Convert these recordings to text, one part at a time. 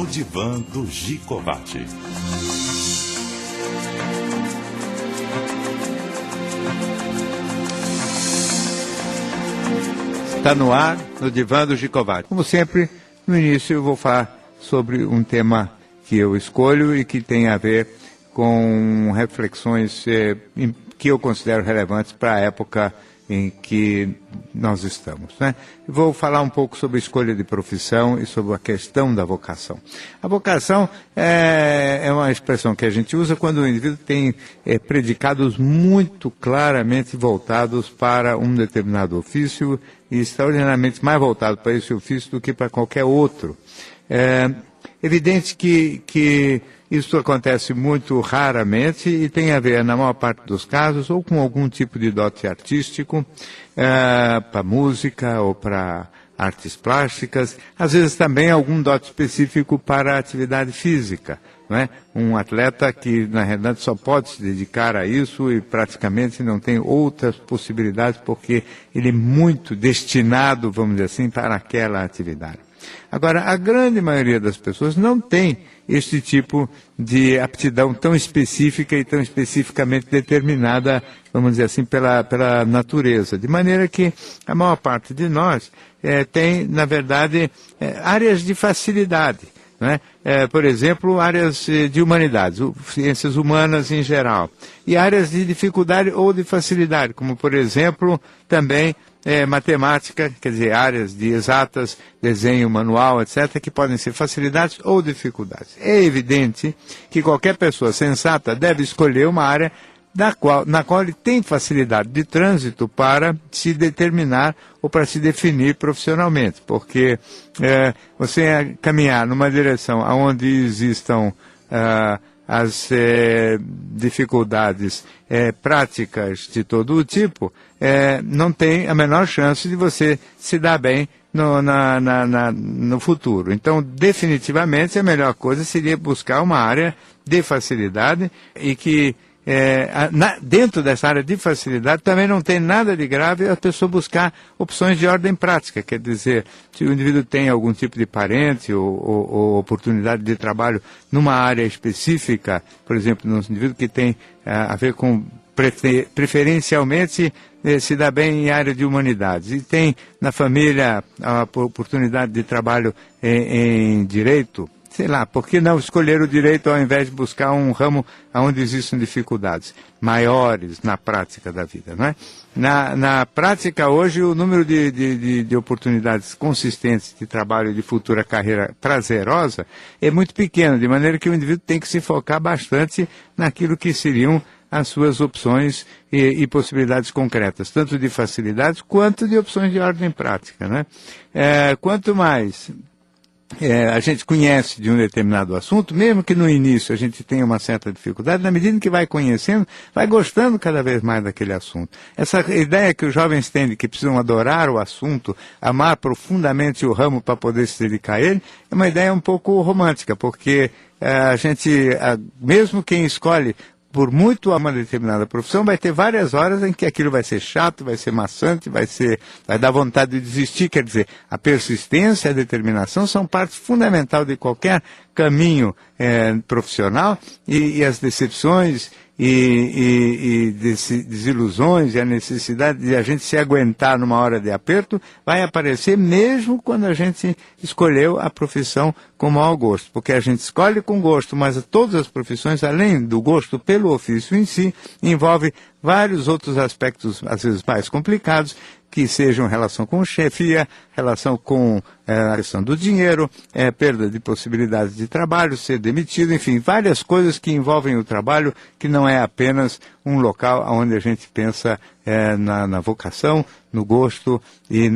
no divã do Gicovati. Está no ar, no divã do Gicovati. Como sempre, no início eu vou falar sobre um tema que eu escolho e que tem a ver com reflexões que eu considero relevantes para a época em que nós estamos, né? Vou falar um pouco sobre a escolha de profissão e sobre a questão da vocação. A vocação é uma expressão que a gente usa quando o indivíduo tem predicados muito claramente voltados para um determinado ofício e extraordinariamente mais voltado para esse ofício do que para qualquer outro. É evidente que isso acontece muito raramente e tem a ver, na maior parte dos casos, ou com algum tipo de dote artístico, para música ou para artes plásticas, às vezes também algum dote específico para a atividade física. Não é? Um atleta que, na realidade, só pode se dedicar a isso e praticamente não tem outras possibilidades porque ele é muito destinado, vamos dizer assim, para aquela atividade. Agora, a grande maioria das pessoas não tem este tipo de aptidão tão específica e tão especificamente determinada, vamos dizer assim, pela natureza. De maneira que a maior parte de nós tem, na verdade, áreas de facilidade. Né? Por exemplo, áreas de humanidades, ciências humanas em geral. E áreas de dificuldade ou de facilidade, como, por exemplo, também matemática, quer dizer, áreas de exatas, desenho manual, etc., que podem ser facilidades ou dificuldades. É evidente que qualquer pessoa sensata deve escolher uma área na qual ele tem facilidade de trânsito para se determinar ou para se definir profissionalmente, porque você caminhar numa direção onde existam as dificuldades práticas de todo o tipo, não tem a menor chance de você se dar bem no futuro. Então, definitivamente, a melhor coisa seria buscar uma área de facilidade e que dentro dessa área de facilidade também não tem nada de grave a pessoa buscar opções de ordem prática, quer dizer, se o indivíduo tem algum tipo de parente ou oportunidade de trabalho numa área específica, por exemplo, num indivíduo que tem a ver com preferencialmente se dá bem em área de humanidades e tem na família a oportunidade de trabalho em direito, sei lá, por que não escolher o direito ao invés de buscar um ramo onde existem dificuldades maiores na prática da vida, não é? Na prática, hoje, o número de oportunidades consistentes de trabalho e de futura carreira prazerosa é muito pequeno, de maneira que o indivíduo tem que se focar bastante naquilo que seriam as suas opções e possibilidades concretas, tanto de facilidades quanto de opções de ordem prática, né? Quanto mais a gente conhece de um determinado assunto, mesmo que no início a gente tenha uma certa dificuldade, na medida que vai conhecendo, vai gostando cada vez mais daquele assunto. Essa ideia que os jovens têm de que precisam adorar o assunto, amar profundamente o ramo para poder se dedicar a ele, é uma ideia um pouco romântica, porque a gente, mesmo quem escolhe por muito a uma determinada profissão, vai ter várias horas em que aquilo vai ser chato, vai ser maçante, vai dar vontade de desistir. Quer dizer, a persistência e a determinação são parte fundamental de qualquer caminho profissional e as decepções e desilusões e a necessidade de a gente se aguentar numa hora de aperto vai aparecer mesmo quando a gente escolheu a profissão com mau gosto, porque a gente escolhe com gosto, mas todas as profissões, além do gosto pelo ofício em si, envolve vários outros aspectos, às vezes mais complicados, que sejam relação com chefia, relação com a questão do dinheiro, perda de possibilidades de trabalho, ser demitido, enfim, várias coisas que envolvem o trabalho, que não é apenas um local onde a gente pensa na vocação, no gosto e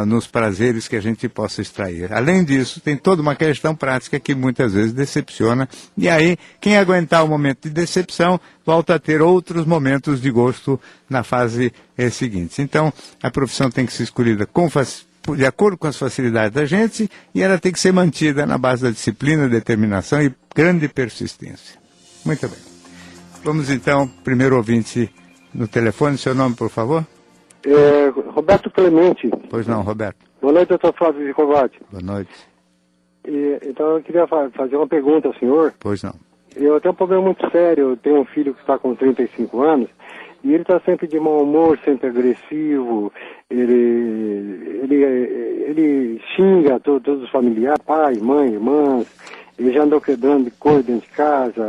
nos prazeres que a gente possa extrair. Além disso, tem toda uma questão prática que muitas vezes decepciona, e aí quem aguentar o momento de decepção volta a ter outros momentos de gosto na fase seguinte. Então, a profissão tem que ser escolhida de acordo com as facilidades da gente e ela tem que ser mantida na base da disciplina, determinação e grande persistência. Muito bem. Vamos então, primeiro ouvinte no telefone, seu nome, por favor? Roberto Clemente. Pois não, Roberto. Boa noite, doutor Flávio Gicovati. Boa noite. Então eu queria fazer uma pergunta ao senhor. Pois não. Eu tenho um problema muito sério. Eu tenho um filho que está com 35 anos e ele está sempre de mau humor, sempre agressivo. Ele xinga todos os familiares, pai, mãe, irmãs. Ele já andou quebrando de coisa dentro de casa,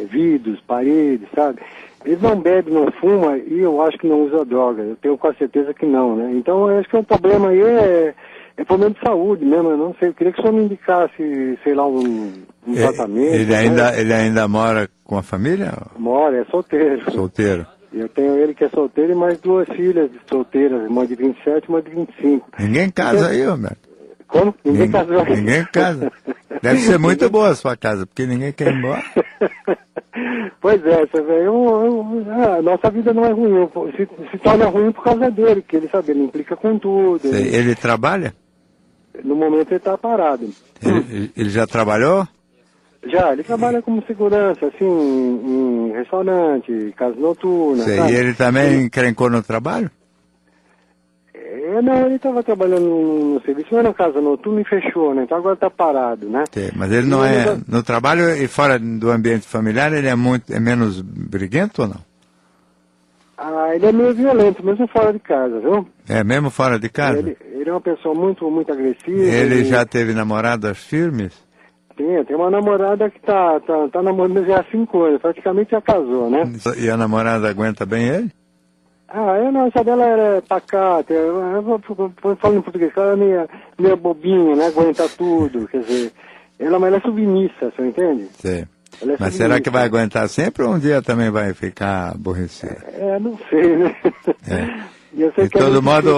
vidros, paredes, sabe? Ele não bebe, não fuma e eu acho que não usa droga. Eu tenho quase certeza que não, né? Então eu acho que o problema aí é problema de saúde mesmo. Eu não sei. Eu queria que o senhor me indicasse, sei lá, um tratamento. Ele ainda mora com a família? Mora, é solteiro. Solteiro. Eu tenho ele que é solteiro e mais 2 filhas solteiras, uma de 27 e uma de 25. Ninguém casa aí, Roberto? Como? Ninguém casou. Ninguém casa. Deve ser muito boa a sua casa, porque ninguém quer ir embora. Pois é, você vê, a nossa vida não é ruim, se torna ruim por causa dele, que ele sabe, ele implica com tudo. Ele trabalha? No momento ele está parado. Ele já trabalhou? Já, ele trabalha como segurança, assim, em restaurante, casa noturna. E ele também encrencou no trabalho? Não, ele estava trabalhando no serviço, mas na casa noturna e fechou, né? Então agora está parado, né? Mas ele não é, no trabalho e fora do ambiente familiar, ele é menos briguento ou não? Ele é meio violento, mesmo fora de casa, viu? Mesmo fora de casa? Ele é uma pessoa muito, muito agressiva. Ele já teve namoradas firmes? Tem uma namorada que tá namorando já há 5 anos, praticamente já casou, né? E a namorada aguenta bem ele? Não, essa dela era pacata, falando em português, ela é meio bobinha, né? Aguenta tudo, quer dizer, ela é submissa, você entende? Sim. Mas será que vai aguentar sempre ou um dia também vai ficar aborrecida? Não sei, né? De todo modo,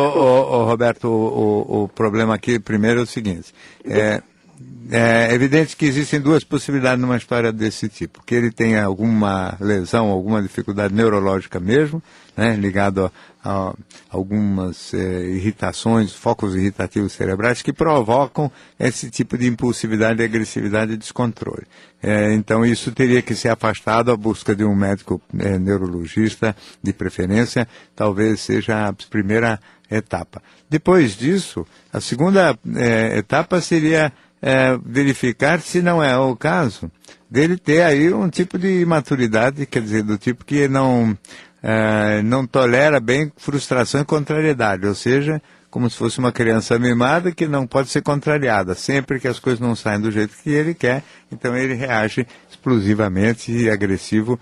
Roberto, o problema aqui primeiro é o seguinte, é evidente que existem 2 possibilidades numa história desse tipo, que ele tenha alguma lesão, alguma dificuldade neurológica mesmo, né, ligado a algumas irritações, focos irritativos cerebrais que provocam esse tipo de impulsividade, agressividade e descontrole. Então isso teria que ser afastado à busca de um médico neurologista de preferência, talvez seja a primeira etapa. Depois disso, a segunda etapa seria verificar se não é o caso dele ter aí um tipo de imaturidade, quer dizer, do tipo que não tolera bem frustração e contrariedade, ou seja, como se fosse uma criança mimada que não pode ser contrariada. Sempre que as coisas não saem do jeito que ele quer, então ele reage explosivamente e agressivo,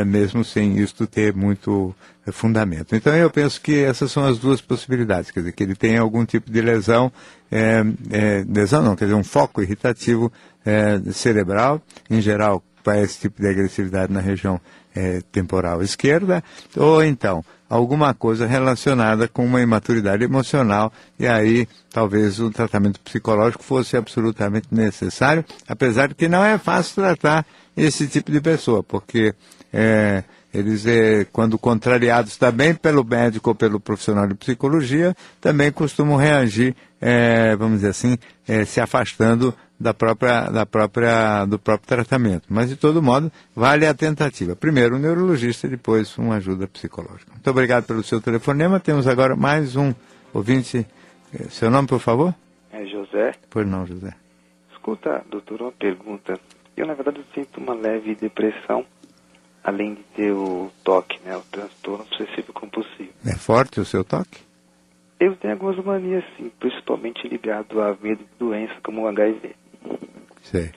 mesmo sem isso ter muito fundamento. Então eu penso que essas são as 2 possibilidades, quer dizer, que ele tenha algum tipo de lesão, lesão não, quer dizer, um foco irritativo cerebral, em geral, para esse tipo de agressividade na região temporal esquerda, ou então alguma coisa relacionada com uma imaturidade emocional, e aí talvez o tratamento psicológico fosse absolutamente necessário, apesar de que não é fácil tratar esse tipo de pessoa, porque eles, quando contrariados também pelo médico ou pelo profissional de psicologia, também costumam reagir, vamos dizer assim, se afastando do próprio tratamento. Mas, de todo modo, vale a tentativa. Primeiro um neurologista, depois uma ajuda psicológica. Muito obrigado pelo seu telefonema. Temos agora mais um ouvinte. Seu nome, por favor? É José. Pois não, José. Escuta, doutor, uma pergunta. Eu, na verdade, sinto uma leve depressão, além de ter o TOC, né, o transtorno obsessivo compulsivo. É forte o seu toque? Eu tenho algumas manias, sim, principalmente ligado a medo de doenças como o HIV. Sei.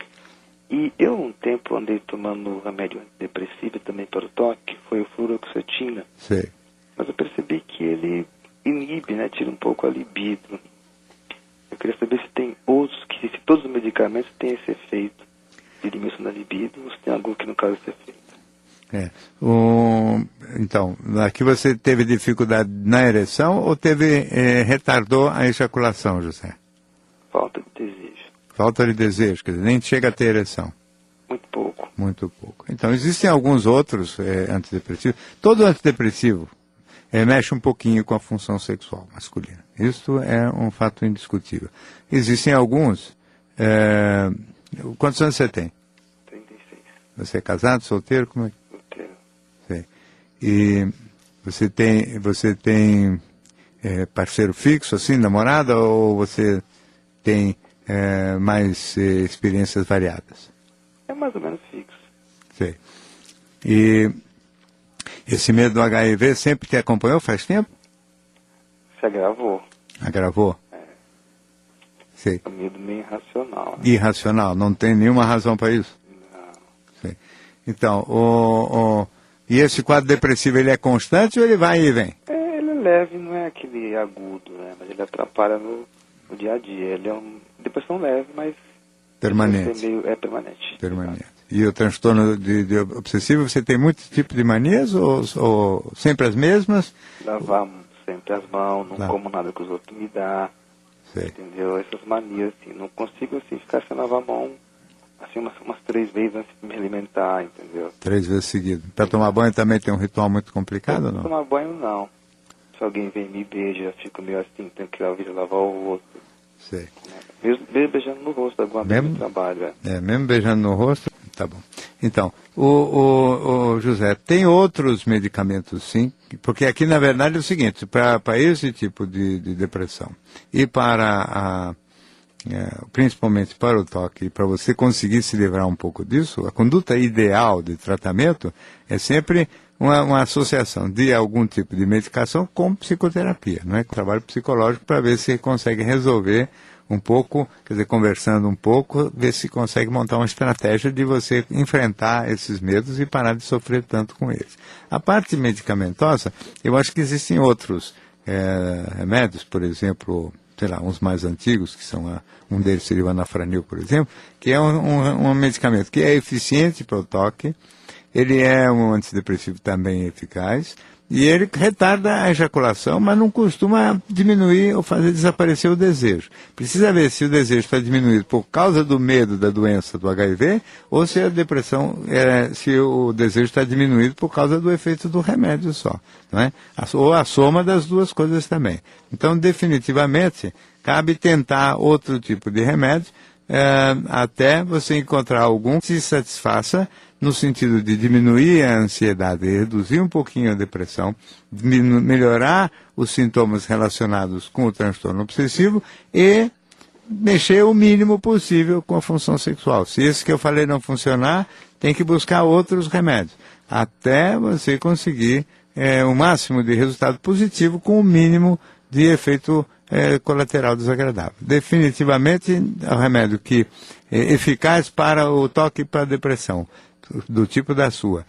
E eu, um tempo, andei tomando remédio antidepressivo também para o toque, foi o fluoxetina. Sei. Mas eu percebi que ele inibe, né, tira um pouco a libido. Eu queria saber se tem outros, se todos os medicamentos têm esse efeito de diminuição da libido, ou se tem algum que não causa esse efeito. Então, aqui você teve dificuldade na ereção ou retardou a ejaculação, José? Falta de desejo. Falta de desejo, quer dizer, nem chega a ter ereção. Muito pouco. Muito pouco. Então, existem alguns outros antidepressivos. Todo antidepressivo mexe um pouquinho com a função sexual masculina. Isso é um fato indiscutível. Existem alguns... quantos anos você tem? 36. Você é casado, solteiro? Como é? Solteiro. Sei. E você tem parceiro fixo, assim, namorada, ou você tem mais experiências variadas? É mais ou menos fixo. Sei. E esse medo do HIV sempre te acompanhou faz tempo? Se agravou. Agravou? Sei. É um medo meio irracional. Né? Irracional, não tem nenhuma razão para isso? Não. Sei. Então, e esse quadro depressivo, ele é constante ou ele vai e vem? Ele é leve, não é aquele agudo, né? Mas ele atrapalha no dia a dia. Ele é uma depressão leve, mas... Permanente. É permanente. Permanente. E o transtorno de obsessivo, você tem muitos tipos de manias ou sempre as mesmas? Lavar sempre as mãos, não como nada que os outros me dão. Sei. Entendeu? Essas manias, assim, não consigo assim, ficar sem lavar a mão assim, umas 3 vezes antes de me alimentar, entendeu? 3 vezes seguido. Para tomar banho também tem um ritual muito complicado ou não? Para tomar banho, não. Se alguém vem e me beija, eu fico meio assim, tenho que ir lavar o rosto. Sei. Mesmo beijando no rosto, alguma vez no trabalho. Mesmo beijando no rosto? Tá bom. Então, o José, tem outros medicamentos, sim, porque aqui, na verdade, é o seguinte, para esse tipo de depressão e para principalmente para o toque, e para você conseguir se livrar um pouco disso, a conduta ideal de tratamento é sempre uma associação de algum tipo de medicação com psicoterapia, não é? Trabalho psicológico para ver se consegue resolver um pouco, quer dizer, conversando um pouco, ver se consegue montar uma estratégia de você enfrentar esses medos e parar de sofrer tanto com eles. A parte medicamentosa, eu acho que existem outros remédios, por exemplo, sei lá, uns mais antigos, que são um deles seria o anafranil, por exemplo, que é um medicamento que é eficiente para o toque, ele é um antidepressivo também eficaz, e ele retarda a ejaculação, mas não costuma diminuir ou fazer desaparecer o desejo. Precisa ver se o desejo está diminuído por causa do medo da doença do HIV ou se a depressão, se o desejo está diminuído por causa do efeito do remédio só. Não é? Ou a soma das duas coisas também. Então, definitivamente, cabe tentar outro tipo de remédio até você encontrar algum que se satisfaça no sentido de diminuir a ansiedade, reduzir um pouquinho a depressão, melhorar os sintomas relacionados com o transtorno obsessivo e mexer o mínimo possível com a função sexual. Se esse que eu falei não funcionar, tem que buscar outros remédios, até você conseguir o máximo de resultado positivo com o mínimo de efeito colateral desagradável. Definitivamente é um remédio que é eficaz para o toque e para a depressão, do tipo da sua.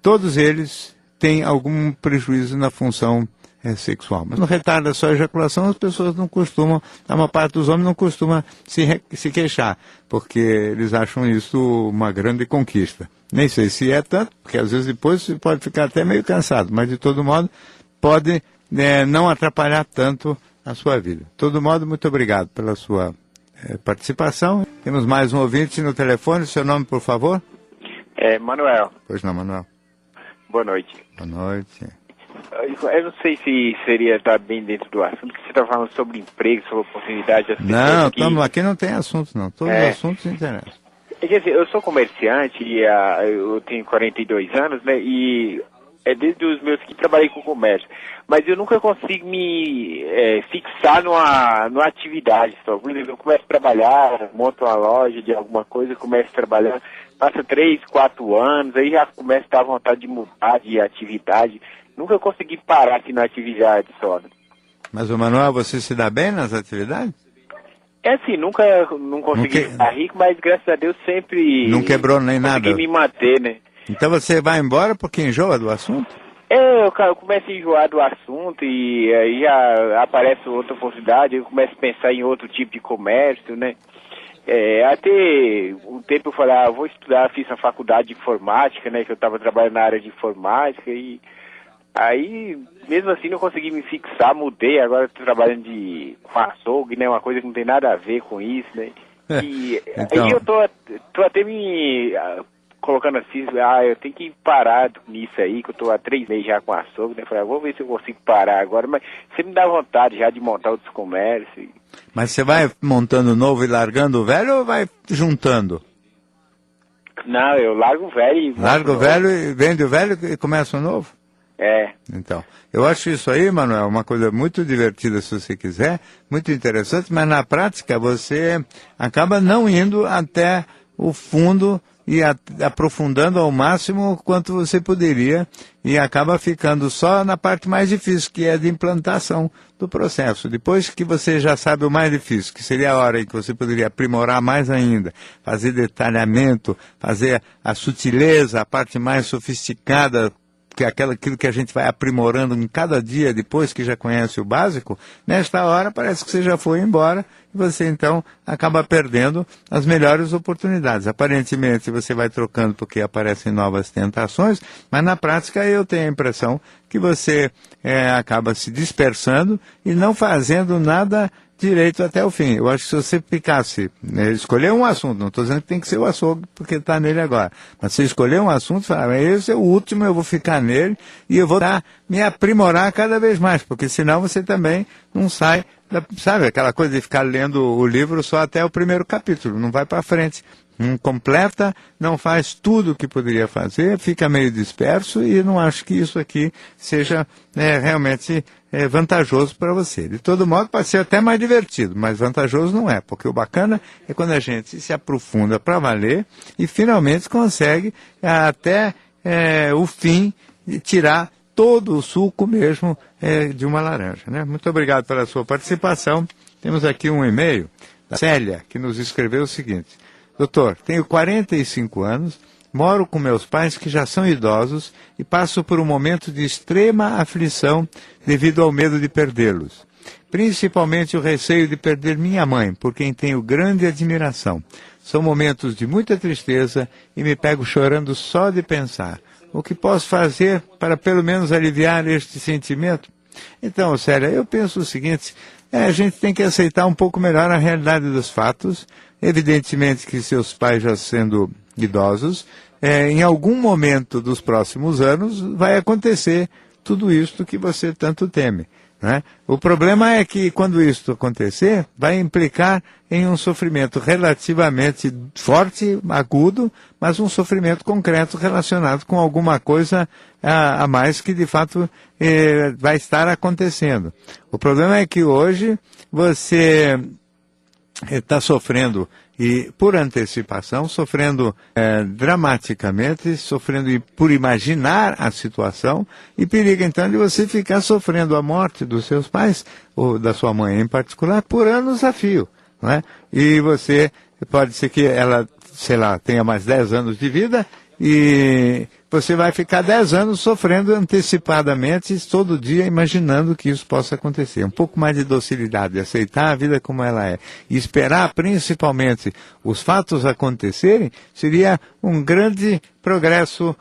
Todos eles têm algum prejuízo na função sexual. Mas no retarda só a ejaculação, as pessoas não costumam, a maior parte dos homens não costuma se queixar, porque eles acham isso uma grande conquista. Nem sei se é tanto, porque às vezes depois você pode ficar até meio cansado, mas de todo modo pode não atrapalhar tanto a sua vida. De todo modo, muito obrigado pela sua participação. Temos mais um ouvinte no telefone. Seu nome, por favor? Manuel. Pois não, Manuel. Boa noite. Boa noite. Eu não sei se seria estar bem dentro do assunto, que você está falando sobre emprego, sobre oportunidade. Não, aqui não tem assunto, não. Todos os assuntos interessam. Quer dizer, eu sou comerciante, e eu tenho 42 anos, né, e desde os meus que trabalhei com comércio, mas eu nunca consigo me fixar numa atividade só. Por exemplo, eu começo a trabalhar, monto uma loja de alguma coisa, começo a trabalhar, passa 3, 4 anos, aí já começo a dar vontade de mudar de atividade. Nunca consegui parar aqui na atividade só. Mas, o Manuel, você se dá bem nas atividades? Assim, não consegui ficar rico, mas graças a Deus sempre... Não quebrou nem nada? Consegui me manter, né? Então você vai embora porque enjoa do assunto? Eu começo a enjoar do assunto e aí já aparece outra oportunidade, eu começo a pensar em outro tipo de comércio, né? Até um tempo eu falei, vou estudar, fiz a faculdade de informática, né? Que eu estava trabalhando na área de informática e aí, mesmo assim, não consegui me fixar, mudei, agora estou trabalhando com açougue, né? Uma coisa que não tem nada a ver com isso, né? E então... aí eu tô até me colocando assim, eu tenho que parar nisso aí, que eu tô há 3 meses já com açougue, né? Falei, vou ver se eu consigo parar agora, mas sempre me dá vontade já de montar outros comércios. Mas você vai montando novo e largando o velho ou vai juntando? Não, eu largo o velho e... Larga o velho e vende o velho e começa o novo? Então, eu acho isso aí, Manuel, uma coisa muito divertida se você quiser, muito interessante, mas na prática você acaba não indo até o fundo e aprofundando ao máximo quanto você poderia e acaba ficando só na parte mais difícil, que é de implantação do processo. Depois que você já sabe o mais difícil, que seria a hora em que você poderia aprimorar mais ainda, fazer detalhamento, fazer a sutileza, a parte mais sofisticada, que é aquilo que a gente vai aprimorando em cada dia depois que já conhece o básico, nesta hora parece que você já foi embora e você então acaba perdendo as melhores oportunidades. Aparentemente você vai trocando porque aparecem novas tentações, mas na prática eu tenho a impressão que você acaba se dispersando e não fazendo nada direito até o fim. Eu acho que se você ficasse, escolher um assunto, não estou dizendo que tem que ser o açougue porque está nele agora, mas se escolher um assunto, falar, esse é o último, eu vou ficar nele e eu vou me aprimorar cada vez mais, porque senão você também não sai, sabe, aquela coisa de ficar lendo o livro só até o primeiro capítulo, não vai para frente. Não completa, não faz tudo o que poderia fazer, fica meio disperso e não acho que isso aqui seja realmente vantajoso para você. De todo modo, pode ser até mais divertido, mas vantajoso não é, porque o bacana é quando a gente se aprofunda para valer e finalmente consegue até o fim tirar todo o suco mesmo de uma laranja, né? Muito obrigado pela sua participação. Temos aqui um e-mail da Célia, que nos escreveu o seguinte: Doutor, tenho 45 anos, moro com meus pais que já são idosos e passo por um momento de extrema aflição devido ao medo de perdê-los. Principalmente o receio de perder minha mãe, por quem tenho grande admiração. São momentos de muita tristeza e me pego chorando só de pensar. O que posso fazer para pelo menos aliviar este sentimento? Então, Célia, eu penso o seguinte, a gente tem que aceitar um pouco melhor a realidade dos fatos. Evidentemente que seus pais já sendo idosos, em algum momento dos próximos anos vai acontecer tudo isto que você tanto teme, né? O problema é que quando isso acontecer, vai implicar em um sofrimento relativamente forte, agudo, mas um sofrimento concreto relacionado com alguma coisa a mais que de fato vai estar acontecendo. O problema é que hoje você está sofrendo, e por antecipação, sofrendo dramaticamente, sofrendo por imaginar a situação, e periga então de você ficar sofrendo a morte dos seus pais, ou da sua mãe em particular, por anos a fio, não é? E você, pode ser que ela, sei lá, tenha mais 10 anos de vida, e você vai ficar 10 anos sofrendo antecipadamente, todo dia imaginando que isso possa acontecer. Um pouco mais de docilidade, aceitar a vida como ela é. E esperar principalmente os fatos acontecerem, seria um grande progresso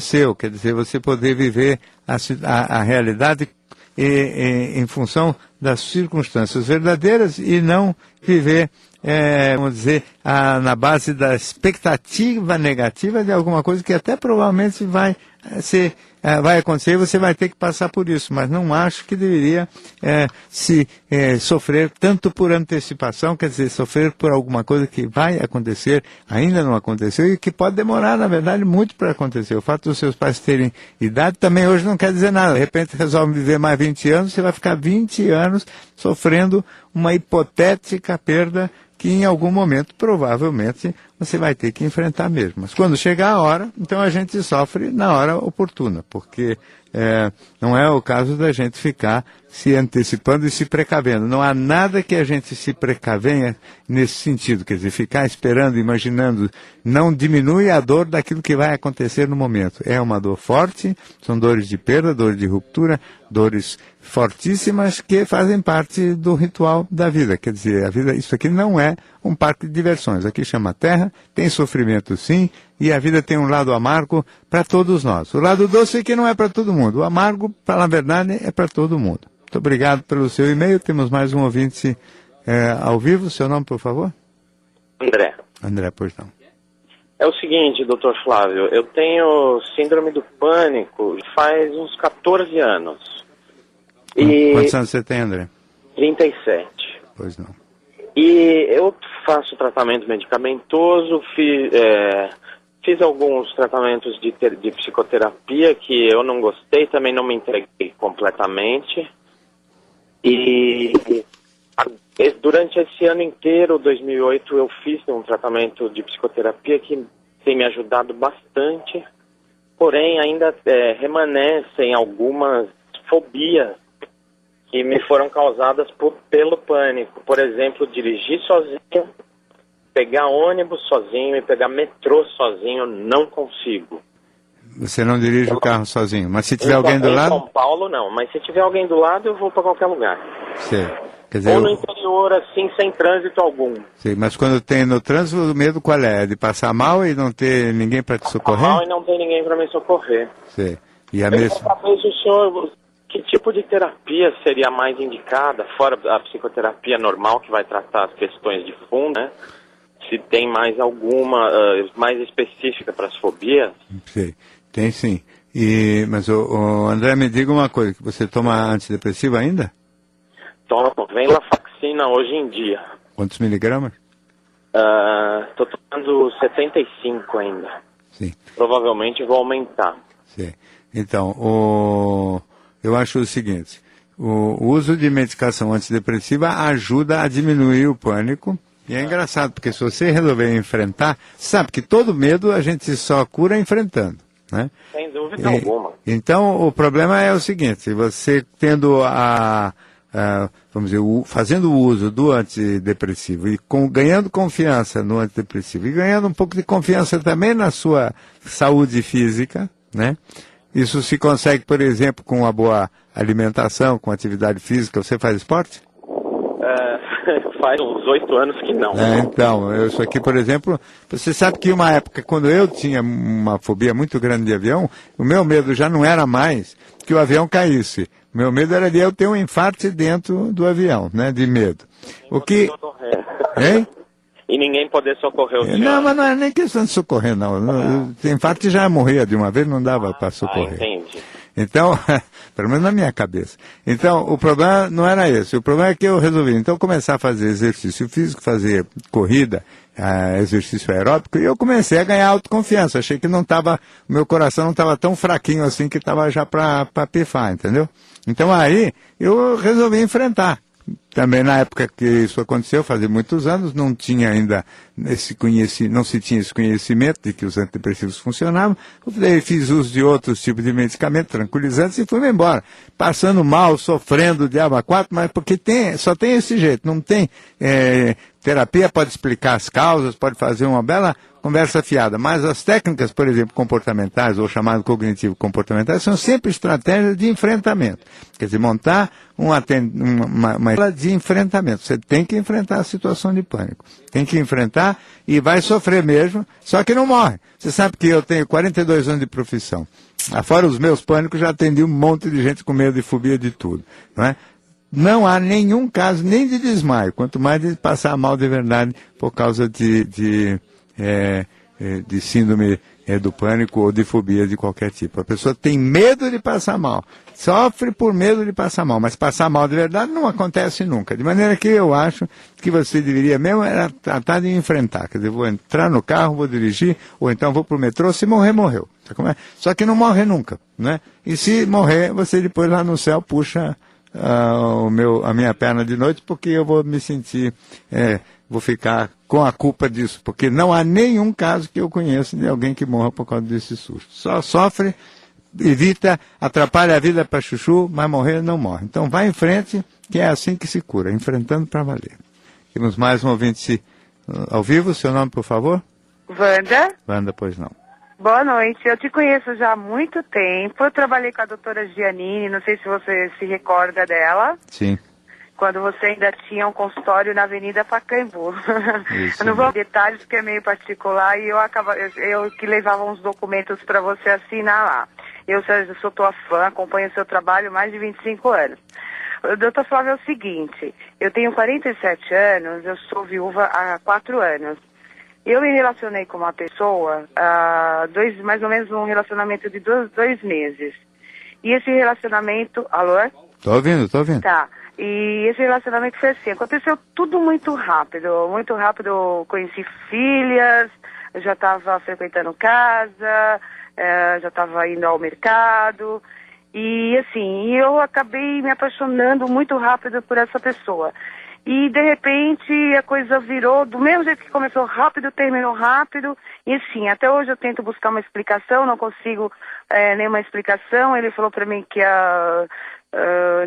seu. Quer dizer, você poder viver a realidade em função das circunstâncias verdadeiras e não viver, vamos dizer, na base da expectativa negativa de alguma coisa que até provavelmente vai acontecer e você vai ter que passar por isso, mas não acho que deveria sofrer tanto por antecipação, quer dizer, sofrer por alguma coisa que vai acontecer, ainda não aconteceu e que pode demorar, na verdade, muito para acontecer. O fato dos seus pais terem idade também hoje não quer dizer nada. De repente resolve viver mais 20 anos, você vai ficar 20 anos sofrendo uma hipotética perda que em algum momento, provavelmente, você vai ter que enfrentar mesmo. Mas quando chegar a hora, então a gente sofre na hora oportuna, porque não é o caso da gente ficar se antecipando e se precavendo. Não há nada que a gente se precavenha nesse sentido, quer dizer, ficar esperando, imaginando, não diminui a dor daquilo que vai acontecer no momento. É uma dor forte, são dores de perda, dores de ruptura, dores fortíssimas que fazem parte do ritual da vida. Quer dizer, a vida, isso aqui não é um parque de diversões. Aqui chama Terra, tem sofrimento sim, e a vida tem um lado amargo para todos nós. O lado doce é que não é para todo mundo. O amargo, na verdade, é para todo mundo. Muito obrigado pelo seu e-mail. Temos mais um ouvinte ao vivo. Seu nome, por favor? André. André, pois não. É o seguinte, doutor Flávio, eu tenho síndrome do pânico faz uns 14 anos. Quantos anos você tem, André? 37. Pois não. E eu faço tratamento medicamentoso, fiz alguns tratamentos de psicoterapia que eu não gostei, também não me entreguei completamente. E durante esse ano inteiro, 2008, eu fiz um tratamento de psicoterapia que tem me ajudado bastante. Porém, ainda remanescem algumas fobias que me foram causadas pelo pânico. Por exemplo, dirigir sozinho, pegar ônibus sozinho e pegar metrô sozinho, não consigo. Você não dirige o carro sozinho, mas se tiver alguém do lado... Em São Paulo, não. Mas se tiver alguém do lado, eu vou para qualquer lugar. Sim. Quer dizer, ou no interior, assim, sem trânsito algum. Sim, mas quando tem no trânsito, o medo qual é? De passar mal e não ter ninguém para te socorrer? Passar mal e não ter ninguém para me socorrer. Sim. E a Eu mesma... talvez o senhor... Que tipo de terapia seria mais indicada, fora a psicoterapia normal, que vai tratar as questões de fundo, né? Se tem mais alguma, mais específica para as fobias? Sim, tem sim. Mas o André, me diga uma coisa, que você toma antidepressivo ainda? Tomo, vem Lafaxina hoje em dia. Quantos miligramas? Estou tomando 75 ainda. Sim. Provavelmente vou aumentar. Sim. Então, eu acho o seguinte, o uso de medicação antidepressiva ajuda a diminuir o pânico. E é engraçado, porque se você resolver enfrentar, sabe que todo medo a gente só cura enfrentando, né? Sem dúvida alguma. Então, o problema é o seguinte, você tendo vamos dizer, fazendo o uso do antidepressivo e ganhando confiança no antidepressivo e ganhando um pouco de confiança também na sua saúde física, né? Isso se consegue, por exemplo, com uma boa alimentação, com atividade física. Você faz esporte? Faz uns 8 anos que não. Então, isso aqui, por exemplo, você sabe que uma época, quando eu tinha uma fobia muito grande de avião, o meu medo já não era mais que o avião caísse. O meu medo era de eu ter um infarto dentro do avião, né, de medo. O que... Hein? E ninguém poder socorrer o senhor. Não, mas não é nem questão de socorrer, não. Infarto já morria de uma vez, não dava para socorrer. Entendi. Então, pelo menos na minha cabeça. Então, o problema não era esse. O problema é que eu resolvi, então, começar a fazer exercício físico, fazer corrida, exercício aeróbico, e eu comecei a ganhar autoconfiança. Achei que o meu coração não estava tão fraquinho assim que estava já para pifar, entendeu? Então, aí, eu resolvi enfrentar. Também na época que isso aconteceu, fazia muitos anos, não tinha ainda não se tinha esse conhecimento de que os antidepressivos funcionavam. Eu fiz uso de outros tipos de medicamentos tranquilizantes e fui-me embora. Passando mal, sofrendo, diabo a quatro, mas porque só tem esse jeito, não tem terapia, pode explicar as causas, pode fazer uma bela conversa fiada, mas as técnicas, por exemplo, comportamentais, ou chamado cognitivo-comportamentais, são sempre estratégias de enfrentamento. Quer dizer, montar uma de enfrentamento. Você tem que enfrentar a situação de pânico. Tem que enfrentar e vai sofrer mesmo, só que não morre. Você sabe que eu tenho 42 anos de profissão. Fora os meus pânicos, já atendi um monte de gente com medo de fobia de tudo. Não é? Não há nenhum caso nem de desmaio, quanto mais de passar mal de verdade por causa de síndrome do pânico ou de fobia de qualquer tipo. A pessoa tem medo de passar mal, sofre por medo de passar mal, mas passar mal de verdade não acontece nunca. De maneira que eu acho que você deveria mesmo era tratar de enfrentar. Quer dizer, vou entrar no carro, vou dirigir, ou então vou para o metrô, se morrer, morreu. Só que não morre nunca, né? E se morrer, você depois lá no céu puxa a minha perna de noite, porque eu vou me sentir, vou ficar com a culpa disso, porque não há nenhum caso que eu conheça de alguém que morra por causa desse susto. Só sofre, evita, atrapalha a vida para chuchu, mas morrer não morre. Então vai em frente, que é assim que se cura, enfrentando para valer. Temos mais um ouvinte ao vivo, seu nome, por favor? Wanda. Wanda, pois não. Boa noite, eu te conheço já há muito tempo, eu trabalhei com a doutora Giannini, não sei se você se recorda dela. Sim. Quando você ainda tinha um consultório na Avenida Pacaembu. Isso, eu não vou em detalhes porque é meio particular e eu que levava uns documentos para você assinar lá. Eu sou tua fã, acompanho o seu trabalho há mais de 25 anos. Doutor Flávio, é o seguinte, eu tenho 47 anos, eu sou viúva há 4 anos. Eu me relacionei com uma pessoa, mais ou menos um relacionamento de 2 meses. E esse relacionamento... Alô? Tô ouvindo. Tá. E esse relacionamento foi assim, aconteceu tudo muito rápido. Muito rápido, eu conheci filhas, eu já estava frequentando casa, já estava indo ao mercado. E assim, eu acabei me apaixonando muito rápido por essa pessoa. E de repente a coisa virou, do mesmo jeito que começou rápido, terminou rápido. E assim, até hoje eu tento buscar uma explicação, não consigo nenhuma explicação. Ele falou pra mim que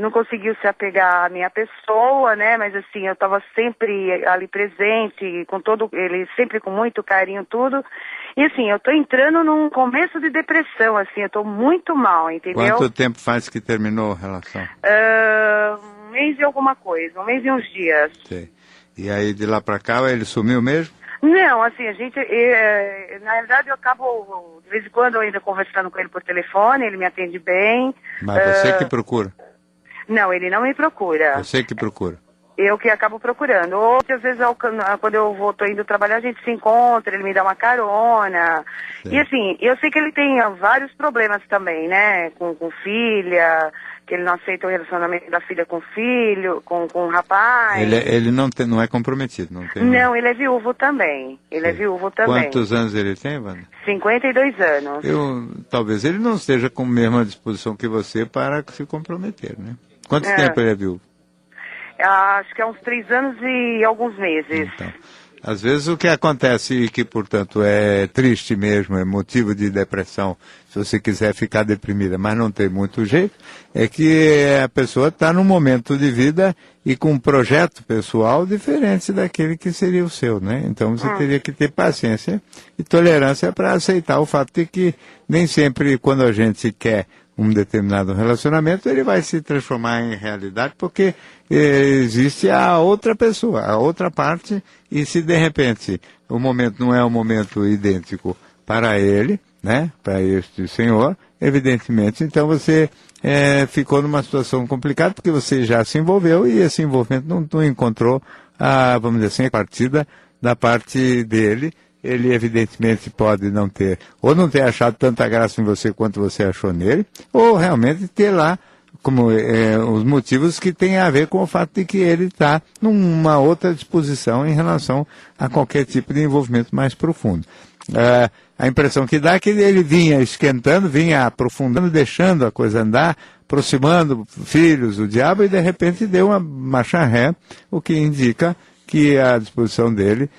não conseguiu se apegar à minha pessoa, né? Mas assim, eu estava sempre ali presente, ele sempre com muito carinho, tudo. E assim, eu tô entrando num começo de depressão, assim, eu tô muito mal, entendeu? Quanto tempo faz que terminou a relação? Um mês e alguma coisa, um mês e uns dias. Sei. E aí de lá pra cá ele sumiu mesmo? Não, assim, a gente, na verdade eu acabo, de vez em quando, ainda conversando com ele por telefone, ele me atende bem. Mas você que procura? Não, ele não me procura. Você que procura? Eu que acabo procurando. Ou às vezes quando eu tô indo trabalhar, a gente se encontra, ele me dá uma carona. Sim. E assim, eu sei que ele tem vários problemas também, né? Com filha, que ele não aceita o relacionamento da filha com o filho, com o rapaz. Ele não é comprometido, não tem? Não, ele é viúvo também. Ele é viúvo também. Quantos anos ele tem, Wanda? 52 anos. Talvez ele não esteja com a mesma disposição que você para se comprometer, né? Quanto tempo ele é viúvo? Acho que é uns 3 anos e alguns meses. Então, às vezes o que acontece e que, portanto, é triste mesmo, é motivo de depressão, se você quiser ficar deprimida, mas não tem muito jeito, é que a pessoa está num momento de vida e com um projeto pessoal diferente daquele que seria o seu, né? Então você teria que ter paciência e tolerância para aceitar o fato de que nem sempre quando a gente quer um determinado relacionamento, ele vai se transformar em realidade, porque existe a outra pessoa, a outra parte, e se de repente o momento não é um momento idêntico para ele, né, para este senhor, evidentemente, então você ficou numa situação complicada, porque você já se envolveu e esse envolvimento não encontrou, vamos dizer assim, a partida da parte dele. Ele evidentemente pode não ter achado tanta graça em você quanto você achou nele, ou realmente ter lá como os motivos que têm a ver com o fato de que ele está numa outra disposição em relação a qualquer tipo de envolvimento mais profundo. A impressão que dá é que ele vinha esquentando, vinha aprofundando, deixando a coisa andar, aproximando filhos, o diabo, e de repente deu uma marcha ré, o que indica que a disposição dele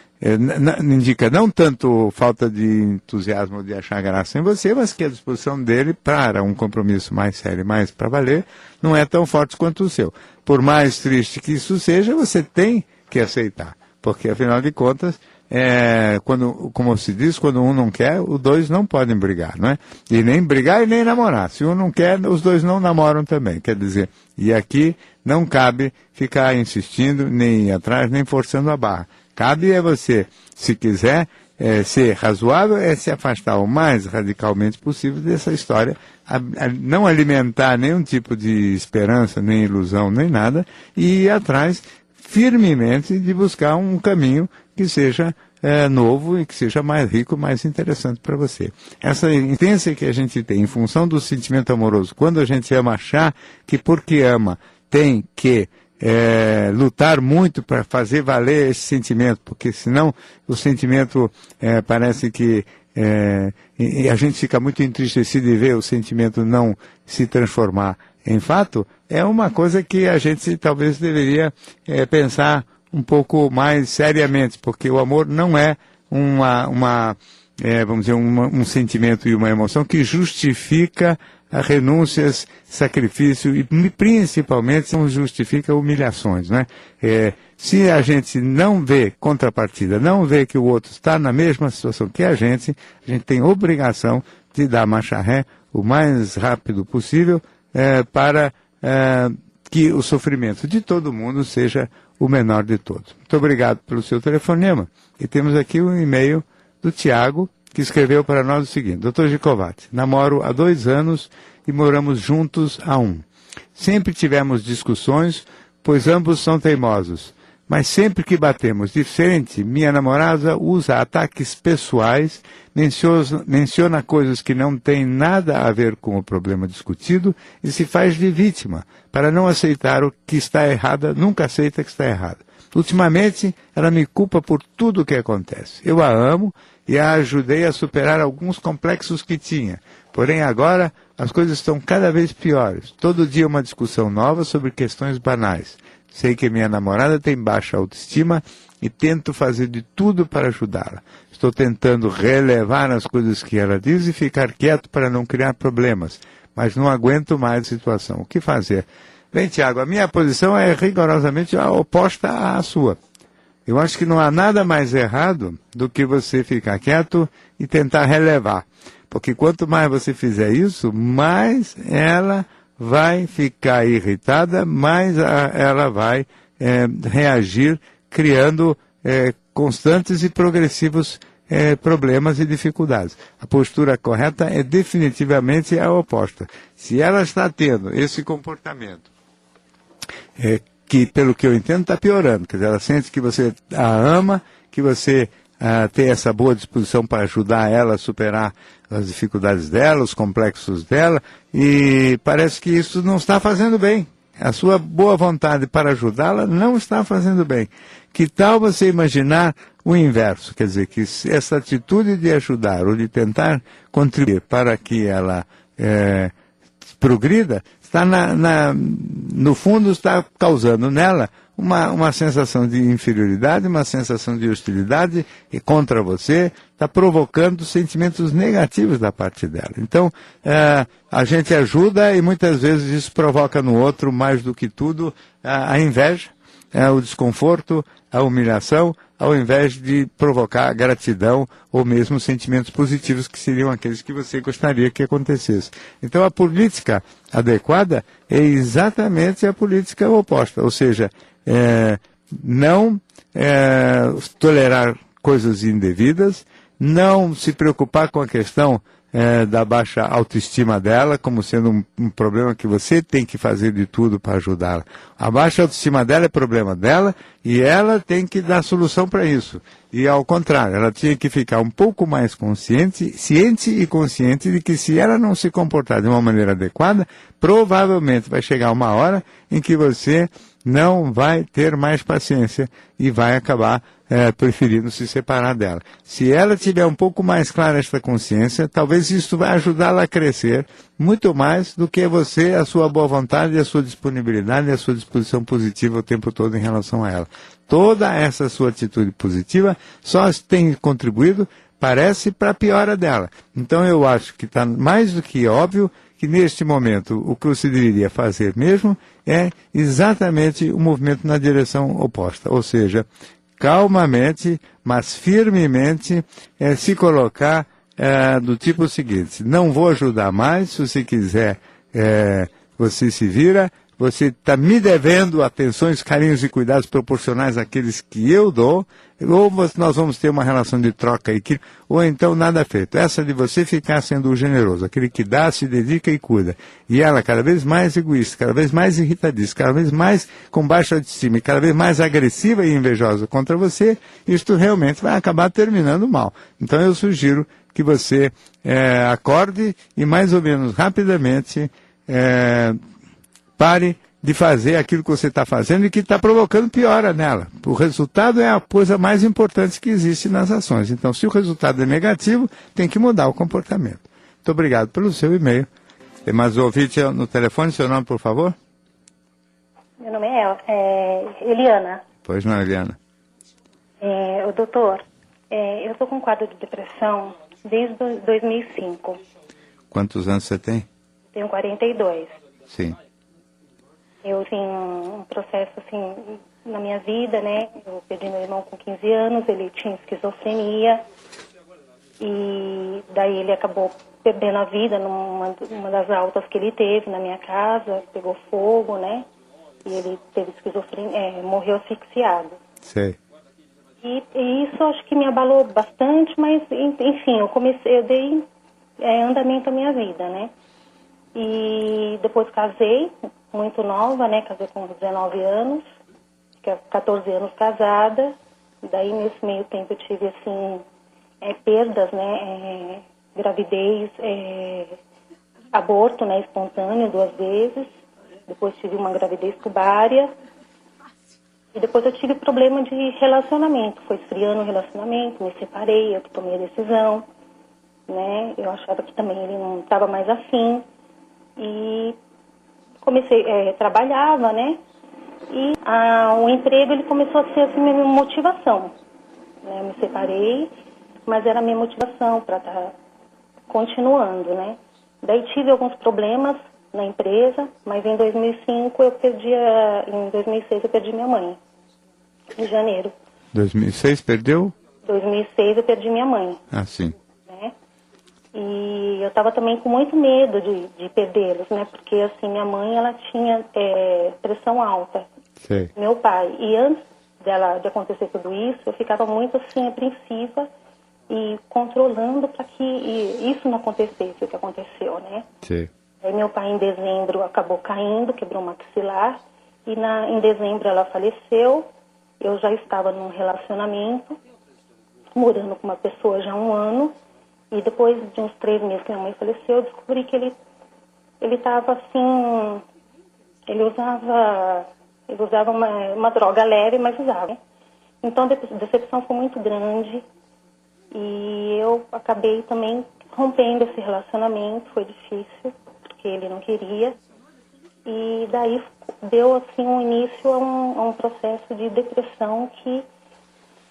indica não tanto falta de entusiasmo de achar graça em você, mas que a disposição dele para um compromisso mais sério, mais para valer, não é tão forte quanto o seu. Por mais triste que isso seja, você tem que aceitar, porque afinal de contas, como se diz, quando um não quer, os dois não podem brigar, não é? E nem brigar e nem namorar. Se um não quer, os dois não namoram também, quer dizer, e aqui não cabe ficar insistindo, nem ir atrás, nem forçando a barra. Cabe a você, se quiser ser razoável, se afastar o mais radicalmente possível dessa história, não alimentar nenhum tipo de esperança, nem ilusão, nem nada, e ir atrás firmemente de buscar um caminho que seja novo e que seja mais rico, mais interessante para você. Essa intensa que a gente tem em função do sentimento amoroso, quando a gente ama, achar que porque ama tem que lutar muito para fazer valer esse sentimento, porque senão o sentimento parece que e a gente fica muito entristecido de ver o sentimento não se transformar em fato, é uma coisa que a gente talvez deveria pensar um pouco mais seriamente, porque o amor não é vamos dizer, um sentimento e uma emoção que justifica renúncias, sacrifício e principalmente não justifica humilhações, né? Se a gente não vê contrapartida, não vê que o outro está na mesma situação que a gente tem obrigação de dar marcha ré o mais rápido possível para que o sofrimento de todo mundo seja o menor de todos. Muito obrigado pelo seu telefonema. E temos aqui um e-mail do Tiago, que escreveu para nós o seguinte: Dr. Gicovati, namoro há 2 anos e moramos juntos há 1. Sempre tivemos discussões, pois ambos são teimosos. Mas sempre que batemos de frente, minha namorada usa ataques pessoais, menciona coisas que não têm nada a ver com o problema discutido e se faz de vítima, para não aceitar o que está errada, nunca aceita que está errado. Ultimamente, ela me culpa por tudo o que acontece. Eu a amo e a ajudei a superar alguns complexos que tinha. Porém, agora, as coisas estão cada vez piores. Todo dia uma discussão nova sobre questões banais. Sei que minha namorada tem baixa autoestima e tento fazer de tudo para ajudá-la. Estou tentando relevar as coisas que ela diz e ficar quieto para não criar problemas, mas não aguento mais a situação. O que fazer? Bem, Tiago, a minha posição é rigorosamente oposta à sua. Eu acho que não há nada mais errado do que você ficar quieto e tentar relevar. Porque quanto mais você fizer isso, mais ela vai ficar irritada, mais ela vai reagir, criando constantes e progressivos problemas e dificuldades. A postura correta é definitivamente a oposta. Se ela está tendo esse comportamento, que pelo que eu entendo está piorando, quer dizer, ela sente que você a ama, que você tem essa boa disposição para ajudar ela a superar as dificuldades dela, os complexos dela, e parece que isso não está fazendo bem. A sua boa vontade para ajudá-la não está fazendo bem. Que tal você imaginar o inverso? Quer dizer, que essa atitude de ajudar ou de tentar contribuir para que ela progrida, está no fundo está causando nela uma sensação de inferioridade, uma sensação de hostilidade contra você, está provocando sentimentos negativos da parte dela. Então, a gente ajuda e muitas vezes isso provoca no outro, mais do que tudo, a inveja, o desconforto, a humilhação, ao invés de provocar gratidão ou mesmo sentimentos positivos que seriam aqueles que você gostaria que acontecesse. Então, a política adequada é exatamente a política oposta, ou seja, não tolerar coisas indevidas, não se preocupar com a questão da baixa autoestima dela, como sendo um problema que você tem que fazer de tudo para ajudá-la. A baixa autoestima dela é problema dela e ela tem que dar solução para isso. E ao contrário, ela tinha que ficar um pouco mais ciente e consciente de que se ela não se comportar de uma maneira adequada, provavelmente vai chegar uma hora em que você não vai ter mais paciência e vai acabar preferindo se separar dela. Se ela tiver um pouco mais clara esta consciência, talvez isso vai ajudá-la a crescer muito mais do que você, a sua boa vontade, a sua disponibilidade e a sua disposição positiva o tempo todo em relação a ela. Toda essa sua atitude positiva só tem contribuído, parece, para a piora dela. Então eu acho que está mais do que óbvio que neste momento o que você deveria fazer mesmo é exatamente o movimento na direção oposta, ou seja, calmamente, mas firmemente, se colocar do tipo seguinte: não vou ajudar mais, se você quiser, você se vira, você está me devendo atenções, carinhos e cuidados proporcionais àqueles que eu dou, ou nós vamos ter uma relação de troca e ou então nada feito. Essa de você ficar sendo o generoso, aquele que dá, se dedica e cuida. E ela cada vez mais egoísta, cada vez mais irritadista, cada vez mais com baixa autoestima e cada vez mais agressiva e invejosa contra você, isto realmente vai acabar terminando mal. Então eu sugiro que você acorde e mais ou menos rapidamente pare de fazer aquilo que você está fazendo e que está provocando piora nela. O resultado é a coisa mais importante que existe nas ações. Então, se o resultado é negativo, tem que mudar o comportamento. Muito obrigado pelo seu e-mail. Tem mais um ouvinte no telefone, seu nome, por favor? Meu nome é Eliana. Pois não, Eliana. Doutor, eu estou com um quadro de depressão desde 2005. Quantos anos você tem? Tenho 42. Sim. Eu tenho um processo, assim, na minha vida, né? Eu perdi meu irmão com 15 anos, ele tinha esquizofrenia. E daí ele acabou perdendo a vida numa das altas que ele teve na minha casa, pegou fogo, né? E ele teve esquizofrenia, morreu asfixiado. Sei. E isso acho que me abalou bastante, mas, enfim, eu dei andamento à minha vida, né? E depois casei, muito nova, né? Casei com 19 anos, 14 anos casada. Daí, nesse meio tempo, eu tive, assim, perdas, né? Gravidez, aborto, né? Espontâneo 2 vezes. Depois tive uma gravidez tubária. E depois eu tive problema de relacionamento, foi esfriando o relacionamento, me separei, eu que tomei a decisão, né? Eu achava que também ele não estava mais afim. E comecei, trabalhava, né? E o emprego ele começou a ser assim, minha motivação. Né? Eu me separei, mas era a minha motivação para estar continuando, né? Daí tive alguns problemas na empresa, mas em 2005 em 2006 eu perdi minha mãe, em janeiro. 2006 perdeu? 2006 eu perdi minha mãe. Ah, sim. Né? E eu estava também com muito medo de perdê-los, né? Porque assim, minha mãe ela tinha pressão alta. Sei. Meu pai. E antes de acontecer tudo isso, eu ficava muito assim, apreensiva e controlando para que isso não acontecesse, o que aconteceu, né? Sim. Aí meu pai em dezembro acabou caindo, quebrou o maxilar, e em dezembro ela faleceu. Eu já estava num relacionamento, morando com uma pessoa já há 1 ano, e depois de uns 3 meses que minha mãe faleceu, eu descobri que ele estava assim, ele usava uma droga leve, mas usava, né? Então a decepção foi muito grande, e eu acabei também rompendo esse relacionamento, foi difícil, porque ele não queria. E daí deu assim um início a um processo de depressão que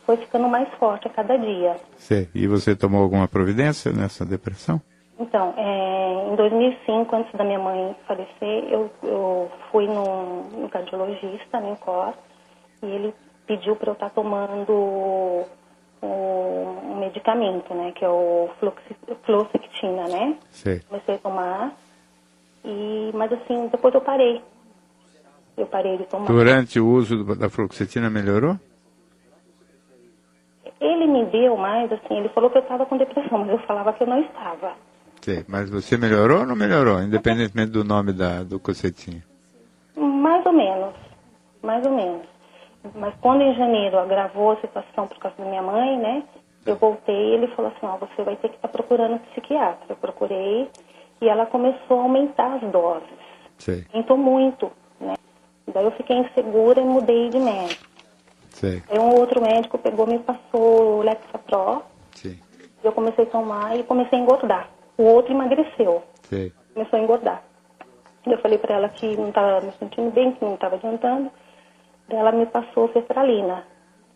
foi ficando mais forte a cada dia. Sim. E você tomou alguma providência nessa depressão? Então, em 2005, antes da minha mãe falecer, eu fui no cardiologista, no COR, e ele pediu para eu estar tomando um medicamento, né, que é o fluoxetina, né? Sim. Comecei a tomar, mas assim, depois eu parei. Eu parei de tomar. Durante o uso da fluoxetina melhorou? Ele me deu mais, assim, ele falou que eu estava com depressão, mas eu falava que eu não estava. Sim, mas você melhorou ou não melhorou, independentemente do nome do cocetinho? Mais ou menos, mais ou menos. Mas quando em janeiro agravou a situação por causa da minha mãe, né, eu voltei e ele falou assim, você vai ter que estar procurando um psiquiatra. Eu procurei e ela começou a aumentar as doses. Sim. Aumentou muito, né. Daí eu fiquei insegura e mudei de médico. Sim. Aí um outro médico pegou e me passou o Lexapro. Sim. Eu comecei a tomar e comecei a engordar. O outro emagreceu. Sim. Começou a engordar. Eu falei para ela que não estava me sentindo bem, que não estava adiantando. Daí ela me passou sertralina.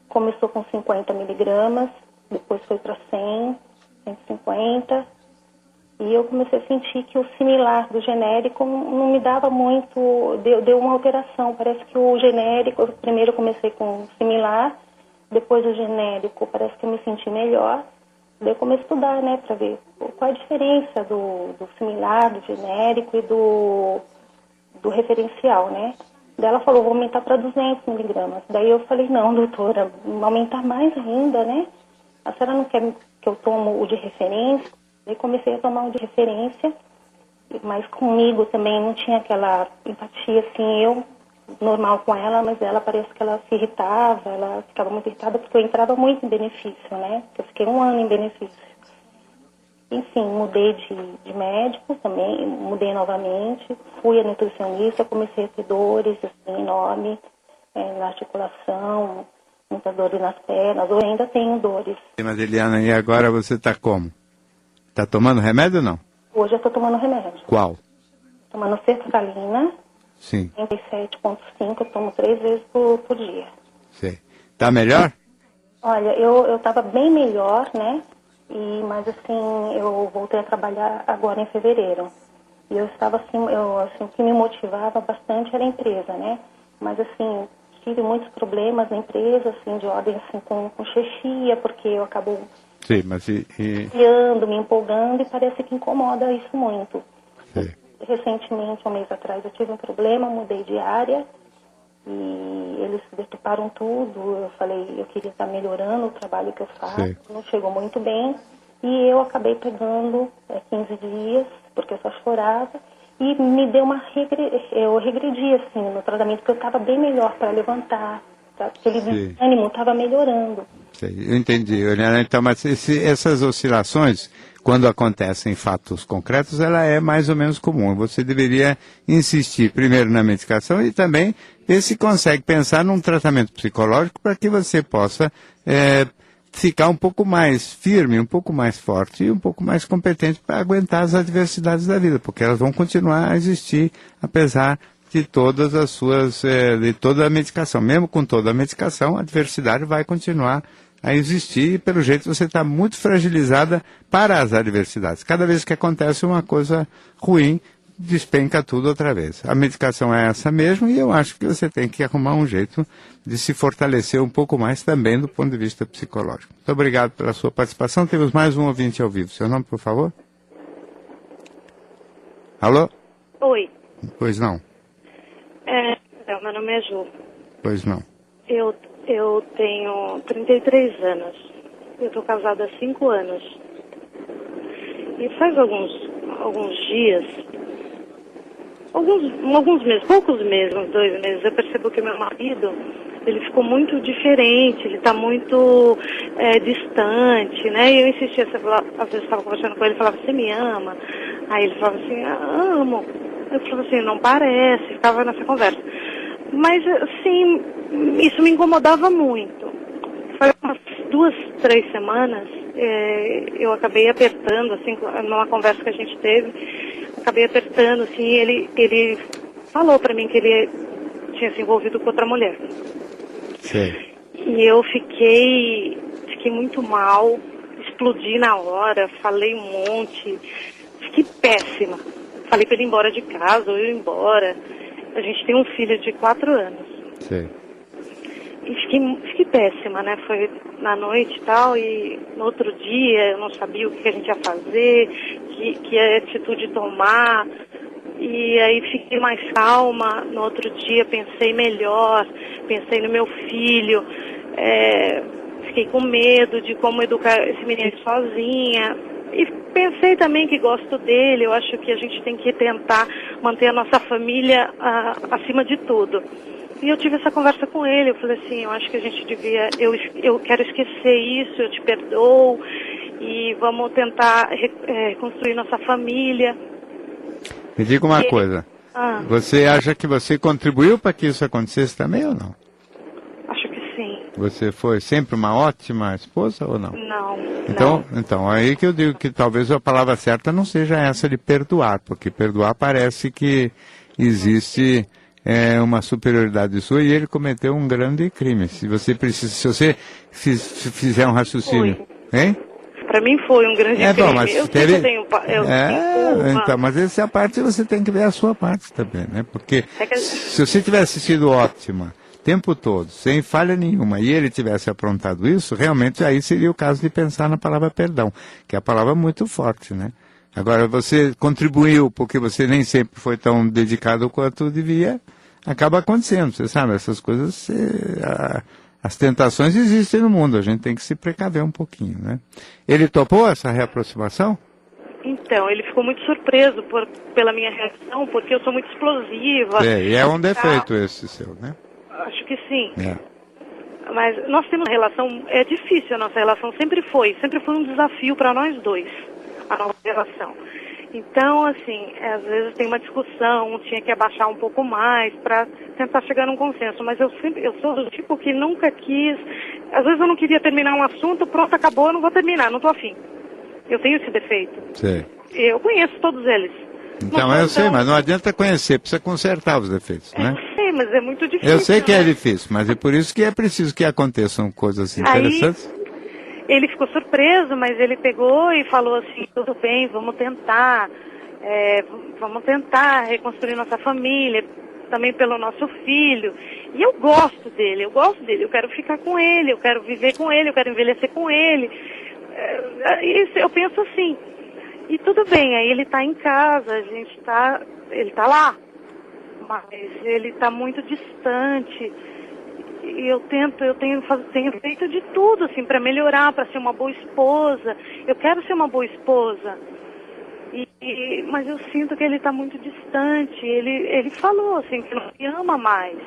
Começou com 50 miligramas, depois foi para 100, 150. E eu comecei a sentir que o similar do genérico não me dava muito, deu uma alteração. Parece que o genérico, primeiro eu comecei com o similar, depois o genérico, parece que eu me senti melhor. Daí eu comecei a estudar, né, para ver qual a diferença do similar, do genérico e do referencial, né. Daí ela falou, vou aumentar para 200 miligramas. Daí eu falei, não, doutora, aumentar mais ainda, né. A senhora não quer que eu tomo o de referência? Daí comecei a tomar o de referência, mas comigo também não tinha aquela empatia, assim, eu normal com ela, mas ela parece que ela se irritava, ela ficava muito irritada porque eu entrava muito em benefício, né? Eu fiquei 1 ano em benefício. Enfim, mudei de médico também, mudei novamente, fui a nutricionista, comecei a ter dores assim, enormes na articulação, muitas dores nas pernas, eu ainda tenho dores. Mas Eliana, e agora você está como? Está tomando remédio ou não? Hoje eu estou tomando remédio. Qual? Tomando sertralina. Sim. 37,5, eu tomo 3 vezes por dia. Sim. Tá melhor? Olha, eu estava bem melhor, né? Mas assim, eu voltei a trabalhar agora em fevereiro. E eu estava assim, o que me motivava bastante era a empresa, né? Mas assim, tive muitos problemas na empresa, assim, de ordem assim, com chefia, porque eu acabo Sim, mas me empolgando e parece que incomoda isso muito. Sim. Recentemente, 1 mês atrás, eu tive um problema, mudei de área e eles deturparam tudo. Eu falei, eu queria estar melhorando o trabalho que eu faço, Sim. não chegou muito bem. E eu acabei pegando 15 dias, porque eu só chorava, e me deu eu regredi assim no tratamento, porque eu estava bem melhor para levantar, aquele desânimo estava melhorando. Sim, eu entendi, Eliana. Então, mas essas oscilações, quando acontecem em fatos concretos, ela é mais ou menos comum. Você deveria insistir primeiro na medicação e também ver se consegue pensar num tratamento psicológico para que você possa ficar um pouco mais firme, um pouco mais forte e um pouco mais competente para aguentar as adversidades da vida, porque elas vão continuar a existir apesar de todas as suas, de toda a medicação. Mesmo com toda a medicação, a adversidade vai continuar a existir e, pelo jeito, você está muito fragilizada para as adversidades. Cada vez que acontece uma coisa ruim, despenca tudo outra vez. A medicação é essa mesmo e eu acho que você tem que arrumar um jeito de se fortalecer um pouco mais também do ponto de vista psicológico. Muito obrigado pela sua participação. Temos mais um ouvinte ao vivo. Seu nome, por favor? Alô? Oi. Pois não. Meu nome é Ju. Pois não. Eu tenho 33 anos. Eu estou casada há 5 anos. E faz alguns dias, alguns meses, poucos meses, uns 2 meses, eu percebo que meu marido, ele ficou muito diferente, ele está muito distante, né? E eu insistia, às vezes estava conversando com ele, falava, você me ama? Aí ele falava assim, amo. Eu falava assim, não parece, ficava nessa conversa. Mas, assim, isso me incomodava muito. Foi umas 2, 3 semanas, eu acabei apertando, assim, numa conversa que a gente teve, acabei apertando, assim, ele falou pra mim que ele tinha se envolvido com outra mulher. Sim. E eu fiquei muito mal, explodi na hora, falei um monte, fiquei péssima. Falei pra ele ir embora de casa, ou eu ir embora. A gente tem um filho de 4 anos. Sim. E fiquei péssima, né? Foi na noite e tal, e no outro dia eu não sabia o que a gente ia fazer, que atitude tomar. E aí fiquei mais calma. No outro dia pensei melhor, pensei no meu filho. Fiquei com medo de como educar esse menino sozinha. E pensei também que gosto dele, eu acho que a gente tem que tentar manter a nossa família acima de tudo. E eu tive essa conversa com ele, eu falei assim, eu acho que a gente devia, eu quero esquecer isso, eu te perdoo, e vamos tentar reconstruir nossa família. Me diga uma coisa, você acha que você contribuiu para que isso acontecesse também ou não? Acho que sim. Você foi sempre uma ótima esposa ou não? Não. Então, aí que eu digo que talvez a palavra certa não seja essa de perdoar, porque perdoar parece que existe uma superioridade sua e ele cometeu um grande crime. Se você fizer um raciocínio, hein? Para mim foi um grande crime. Bom, mas então, mas essa é a parte, você tem que ver a sua parte também, né? Porque se você tivesse sido ótima o tempo todo, sem falha nenhuma, e ele tivesse aprontado isso, realmente aí seria o caso de pensar na palavra perdão, que é a palavra muito forte, né? Agora, você contribuiu porque você nem sempre foi tão dedicado quanto devia, acaba acontecendo, você sabe, essas coisas, as tentações existem no mundo, a gente tem que se precaver um pouquinho, né? Ele topou essa reaproximação? Então, ele ficou muito surpreso pela minha reação, porque eu sou muito explosiva. E é um defeito esse seu, né? Acho que sim. Mas nós temos uma relação, é difícil a nossa relação, sempre foi um desafio para nós dois, a nossa relação. Então, assim, às vezes tem uma discussão, tinha que abaixar um pouco mais para tentar chegar num consenso, mas eu sou do tipo que nunca quis, às vezes eu não queria terminar um assunto, pronto, acabou, eu não vou terminar, não tô afim. Eu tenho esse defeito. Sim. Eu conheço todos eles. Então, eu sei, mas não adianta conhecer, precisa consertar os defeitos, né? Eu sei, mas é muito difícil. Eu sei que é difícil, mas é por isso que é preciso que aconteçam coisas interessantes. Aí, ele ficou surpreso, mas ele pegou e falou assim, tudo bem, vamos tentar reconstruir nossa família, também pelo nosso filho. E eu gosto dele, eu quero ficar com ele, eu quero viver com ele, eu quero envelhecer com ele. Eu penso assim, e tudo bem, aí ele está em casa, ele está lá, mas ele está muito distante. E eu tenho feito de tudo, assim, para melhorar, para ser uma boa esposa. Eu quero ser uma boa esposa. Mas eu sinto que ele está muito distante. Ele falou, assim, que não me ama mais.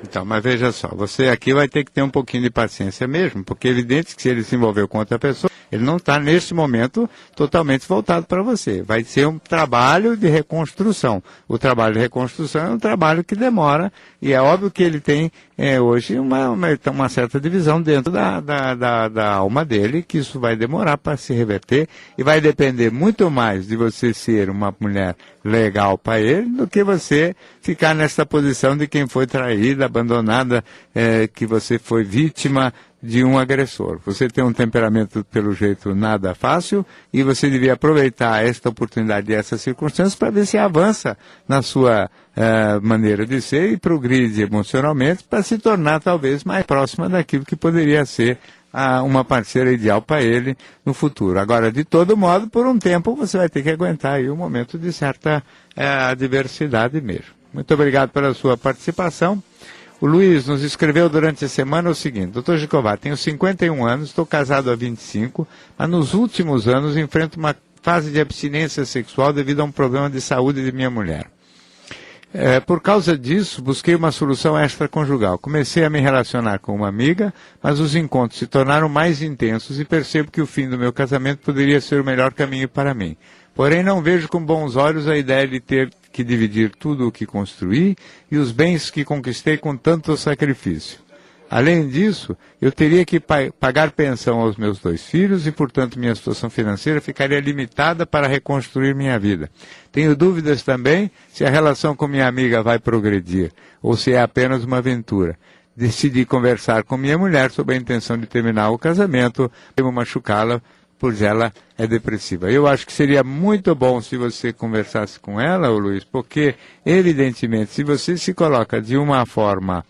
Então, mas veja só, você aqui vai ter que ter um pouquinho de paciência mesmo, porque é evidente que se ele se envolveu com outra pessoa, ele não está, neste momento, totalmente voltado para você. Vai ser um trabalho de reconstrução. O trabalho de reconstrução é um trabalho que demora, e é óbvio que ele tem hoje uma certa divisão dentro da alma dele, que isso vai demorar para se reverter, e vai depender muito mais de você ser uma mulher legal para ele, do que você ficar nessa posição de quem foi traída, abandonada, que você foi vítima de um agressor. Você tem um temperamento, pelo jeito, nada fácil, e você devia aproveitar esta oportunidade e essas circunstâncias para ver se avança na sua maneira de ser e progride emocionalmente para se tornar talvez mais próxima daquilo que poderia ser uma parceira ideal para ele no futuro. Agora, de todo modo, por um tempo você vai ter que aguentar aí um momento de certa adversidade mesmo. Muito obrigado pela sua participação. O Luiz nos escreveu durante a semana o seguinte: Dr. Gikovati, tenho 51 anos, estou casado há 25, mas nos últimos anos enfrento uma fase de abstinência sexual devido a um problema de saúde de minha mulher. Por causa disso, busquei uma solução extraconjugal. Comecei a me relacionar com uma amiga, mas os encontros se tornaram mais intensos e percebo que o fim do meu casamento poderia ser o melhor caminho para mim. Porém, não vejo com bons olhos a ideia de ter que dividir tudo o que construí e os bens que conquistei com tanto sacrifício. Além disso, eu teria que pagar pensão aos meus 2 filhos e, portanto, minha situação financeira ficaria limitada para reconstruir minha vida. Tenho dúvidas também se a relação com minha amiga vai progredir ou se é apenas uma aventura. Decidi conversar com minha mulher sobre a intenção de terminar o casamento, temo machucá-la, pois ela é depressiva. Eu acho que seria muito bom se você conversasse com ela, Luiz, porque, evidentemente, se você se coloca de uma forma,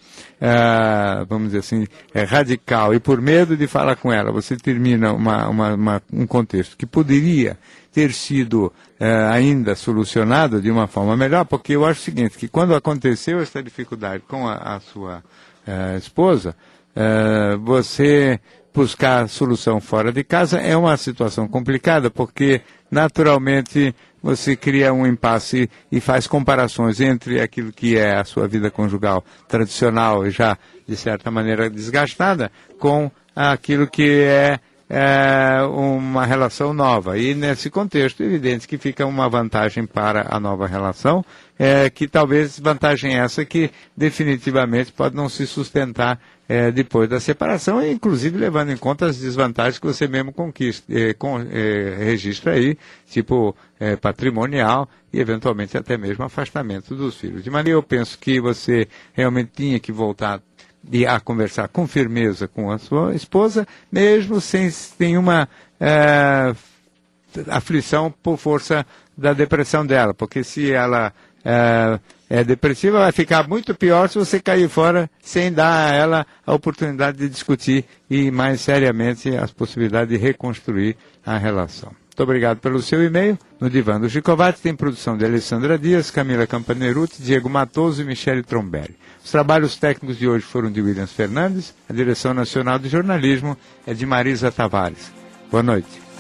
vamos dizer assim, radical, e por medo de falar com ela, você termina um contexto que poderia ter sido ainda solucionado de uma forma melhor, porque eu acho o seguinte, que quando aconteceu essa dificuldade com a sua esposa, você buscar solução fora de casa é uma situação complicada, porque naturalmente você cria um impasse e faz comparações entre aquilo que é a sua vida conjugal tradicional e já de certa maneira desgastada com aquilo que é uma relação nova. E nesse contexto, é evidente que fica uma vantagem para a nova relação, que talvez vantagem essa que definitivamente pode não se sustentar depois da separação, inclusive levando em conta as desvantagens que você mesmo registra aí, tipo patrimonial e eventualmente até mesmo afastamento dos filhos. De maneira eu penso que você realmente tinha que voltar a conversar com firmeza com a sua esposa, mesmo sem nenhuma aflição por força da depressão dela, porque se ela é depressiva, vai ficar muito pior se você cair fora sem dar a ela a oportunidade de discutir e mais seriamente as possibilidades de reconstruir a relação. Muito obrigado pelo seu e-mail. No Divã do Gikovati tem produção de Alessandra Dias, Camila Campaneruti, Diego Matoso e Michele Trombelli. Os trabalhos técnicos de hoje foram de Williams Fernandes, a direção nacional de jornalismo é de Marisa Tavares. Boa noite.